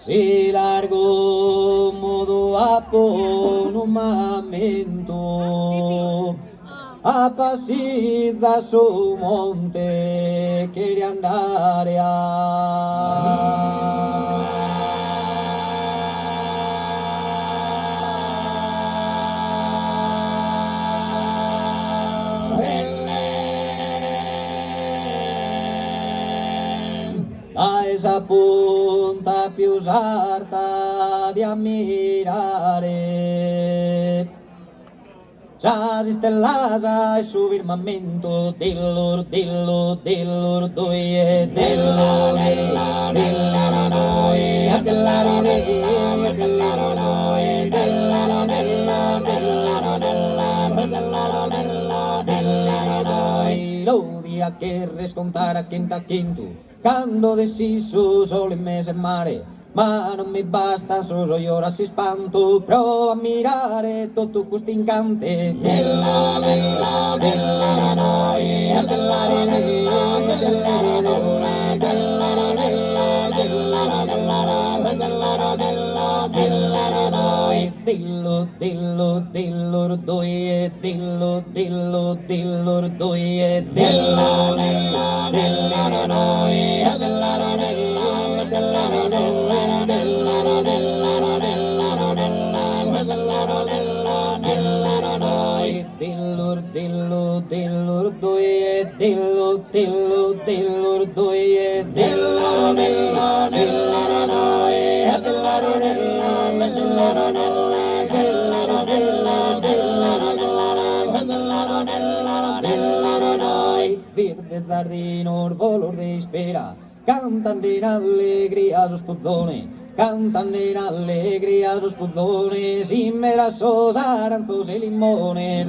Si largo modo aponumamento appasida su monte che andare a esa punta più sarta di ammirare già di stellasa e su firmamento dell'or doie dell'or l'odia che riscontare a quinto quando deciso solo in mese mare ma non mi basta solo io ora si spanto provo a mirare tutto questo incante Verde sardino, volor de espera, cantan en alegría los pozzones, cantan en alegría los pozzones, y merasos, aranzos y limones.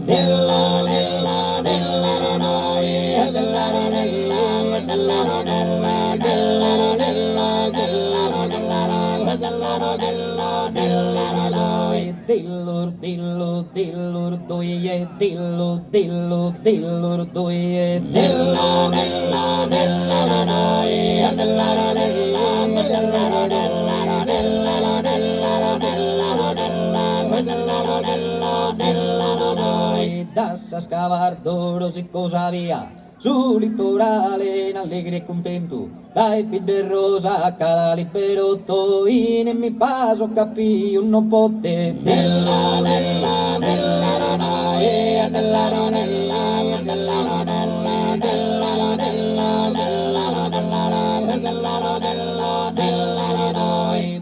Das a scavar doros y cosa via sul litorale in allegri e contento dai pide rosa a cada liberotto in mi paso capì un no pote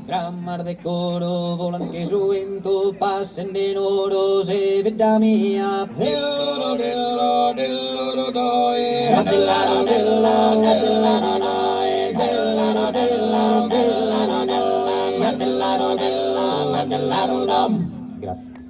Bramar de coro volan che su vento passen de oro se veda mia Grazie.